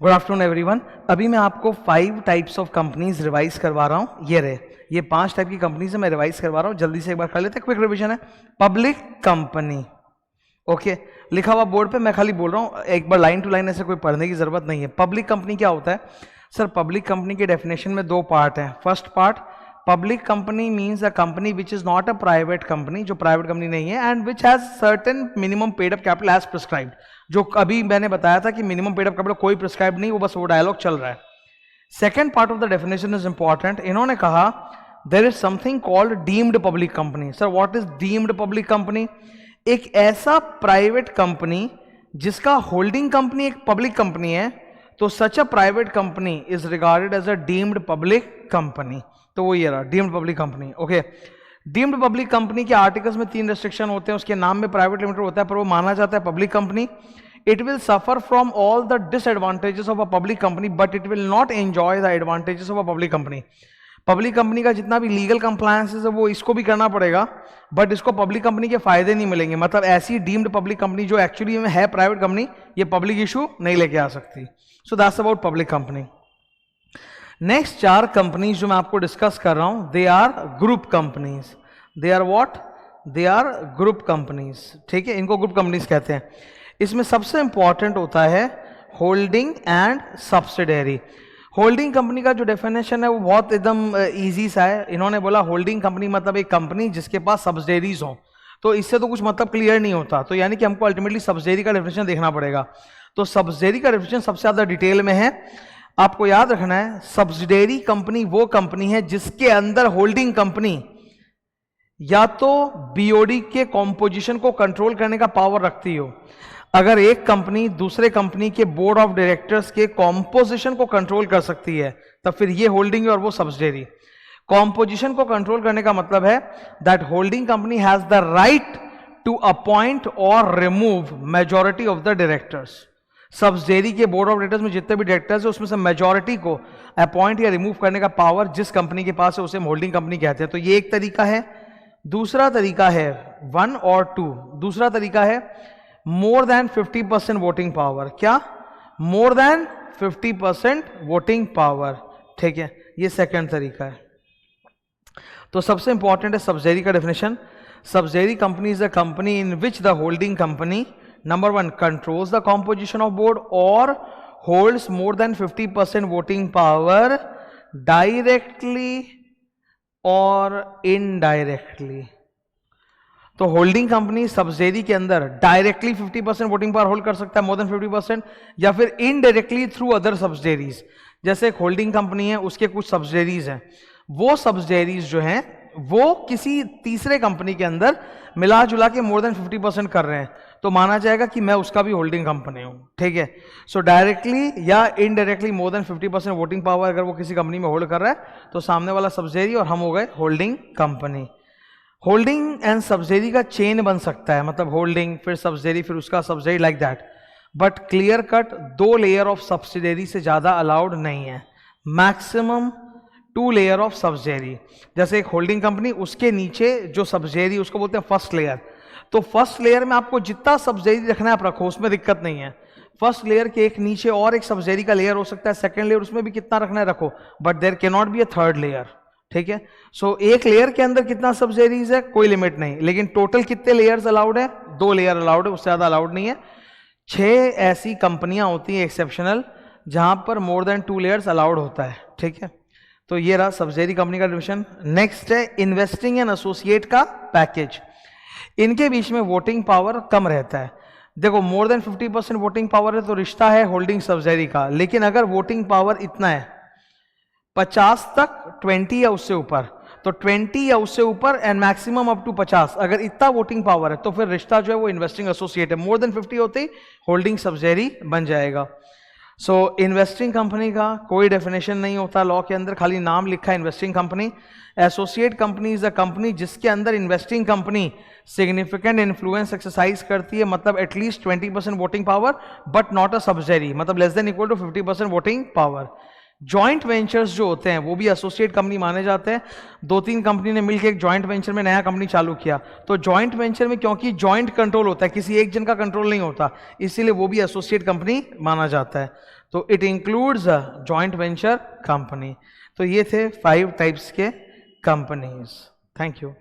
Good afternoon everyone. अभी मैं आपको 5 टाइप्स ऑफ कंपनीज रिवाइज करवा रहा हूँ। ये 5 टाइप की कंपनीज है, मैं रिवाइज करवा रहा हूँ। जल्दी से एक बार कर लेते हैं, क्विक रिवीजन है। पब्लिक कंपनी, ओके, लिखा हुआ बोर्ड पे, मैं खाली बोल रहा हूँ, एक बार लाइन टू लाइन ऐसे कोई पढ़ने की जरूरत नहीं है। पब्लिक कंपनी क्या होता है सर? पब्लिक कंपनी के डेफिनेशन में 2 पार्ट हैं। First part, public company means a company which is not a private company, जो प्राइवेट कंपनी नहीं है, and which has certain minimum paid up capital as prescribed. जो अभी मैंने बताया था कि मिनिमम पेड अप कैपिटल कोई प्रिस्क्राइब नहीं, वो बस वो डायलॉग चल रहा है। Second part of the definition is important. इन्होंने कहा there is something called deemed public company. Sir what is deemed public company? एक ऐसा प्राइवेट कंपनी जिसका होल्डिंग कंपनी एक पब्लिक कंपनी है, तो such a private company is regarded as a deemed public company. तो वो ये रहा deemed public company. Okay, deemed public company के आर्टिकल्स में 3 रेस्ट्रिक्शन होते हैं। उसके नाम में प्राइवेट लिमिटेड होता है, पर वो माना जाता है public company. It will suffer from all the disadvantages of a public company, but it will not enjoy the advantages of a public company. Public company का जितना भी लीगल कंप्लायंस है वो इसको भी करना पड़ेगा, बट इसको पब्लिक कंपनी के फायदे नहीं मिलेंगे। मतलब ऐसी डीम्ड पब्लिक कंपनी जो एक्चुअली में है प्राइवेट कंपनी, ये पब्लिक इशू नहीं लेके आ सकती। So that's about public company. Next 4 companies जो मैं आपको डिस्कस कर रहा हूं, they are group companies. They are what? They are group companies. ठीक है, इनको ग्रुप कंपनीज कहते हैं। इसमें सबसे इंपॉर्टेंट होता है holding and subsidiary. Holding company का जो डेफिनेशन है वो बहुत एकदम इजी सा है। इन्होंने बोला होल्डिंग कंपनी मतलब एक कंपनी जिसके पास सब्सिडरीज हो। तो इससे तो कुछ मतलब क्लियर नहीं होता, तो यानी कि हमको अल्टीमेटली सब्सिडरी का डेफिनेशन देखना पड़ेगा। तो सब्सिडरी का डेफिनेशन सबसे ज्यादा डिटेल में है, आपको याद रखना है। सब्सिडरी कंपनी वो कंपनी है जिसके अंदर होल्डिंग कंपनी या तो बीओडी के कॉम्पोजिशन को कंट्रोल करने का पावर रखती हो। अगर एक कंपनी दूसरे कंपनी के बोर्ड ऑफ डायरेक्टर्स के कॉम्पोजिशन को कंट्रोल कर सकती है, तब फिर ये होल्डिंग है और वो सब्सिडरी। कॉम्पोजिशन को कंट्रोल करने का मतलब है that holding company has the right to appoint और remove majority of the directors. Subsidiary के बोर्ड ऑफ डायरेक्टर्स में जितने भी डायरेक्टर्स हैं उसमें से मेजॉरिटी को अपॉइंट या रिमूव करने का पावर जिस कंपनी के पास है उसे हम होल्डिंग कंपनी कहते हैं। तो ये एक तरीका है। दूसरा तरीका है 1 और 2। दूसरा तरीका है मोर देन 50% वोटिंग पावर। क्या? More than 50% voting power. ठीक है, ये सेकंड तरीका है। तो सबसे इंपॉर्टेंट है सब्सिडरी का definition. Subsidiary company is a company in which the holding company number 1 controls the composition of board or holds more than 50% voting power directly or indirectly। तो होल्डिंग कंपनी सब्सिडरी के अंदर directly 50% voting power hold कर सकता है, more than 50%, या फिर indirectly through other subsidiaries. जैसे एक होल्डिंग कंपनी है, उसके कुछ सब्सिडरीज हैं, वो सब्सिडरीज जो हैं वो किसी तीसरे कंपनी के अंदर मिला जुला के मोर देन 50% कर रहे हैं, तो माना जाएगा कि मैं उसका भी होल्डिंग कंपनी हूं। ठीक है, सो डायरेक्टली या indirectly more than 50% voting power अगर वो किसी कंपनी में होल्ड कर रहा है तो सामने वाला सब्सिडरी और हम हो गए holding company. Holding and subsidiary का चेन बन सकता है, मतलब होल्डिंग फिर सब्सिडरी फिर उसका subsidiary, like that. But clear cut 2 layer of subsidiary से ज्यादा अलाउड नहीं है। Maximum 2 layer of subsidiary. जैसे एक होल्डिंग कंपनी, उसके नीचे जो सब्सिडरी उसको बोलते हैं फर्स्ट लेयर। तो फर्स्ट लेयर में आपको जितना सब्सिडरी रखना है आप रखो, उसमें दिक्कत नहीं है। फर्स्ट लेयर के एक नीचे और एक सब्सिडरी का लेयर हो सकता है, सेकंड लेयर, उसमें भी कितना रखना है रखो, but there can not be a third layer. ठीक है, सो एक लेयर के अंदर कितना सब्सिडरीज है कोई लिमिट नहीं, लेकिन टोटल कितने लेयर्स अलाउड है? 2 लेयर अलाउड है, उससे ज्यादा अलाउड नहीं है। 6 ऐसी कंपनियां होती हैं एक्सेप्शनल जहां पर मोर देन 2 लेयर्स अलाउड होता है। ठीक है, तो ये रहा सब्सिडरी कंपनी का डिविजन। नेक्स्ट है इन्वेस्टिंग एंड एसोसिएट का पैकेज। इनके बीच में वोटिंग पावर कम रहता है। देखो मोर देन 50% वोटिंग पावर है तो रिश्ता है होल्डिंग सब्सिडरी का, लेकिन अगर वोटिंग पावर इतना है 50 तक, 20 या उससे ऊपर, तो 20 या उससे ऊपर एंड मैक्सिमम अप टू 50, अगर इतना वोटिंग पावर है तो फिर रिश्ता जो है वो इन्वेस्टिंग एसोसिएट है। मोर देन 50 होते ही होल्डिंग सब्सिडरी बन जाएगा। सो इन्वेस्टिंग कंपनी का कोई डेफिनेशन नहीं होता लॉ के अंदर, खाली नाम लिखा है investing company. Associate company is a company जिसके अंदर investing company significant influence exercise करती है, मतलब at least 20% voting power, but not a subsidiary, मतलब less than equal to 50% voting power. Joint ventures जो होते हैं वो भी एसोसिएट कंपनी माने जाते हैं। 2-3 कंपनी ने मिलकर एक जॉइंट वेंचर में नया कंपनी चालू किया, तो जॉइंट वेंचर में क्योंकि जॉइंट कंट्रोल होता है, किसी एक जन का कंट्रोल नहीं होता, इसीलिए वो भी एसोसिएट कंपनी माना जाता है। तो it includes a joint venture company. तो ये थे 5 टाइप्स के कंपनीज। Thank you.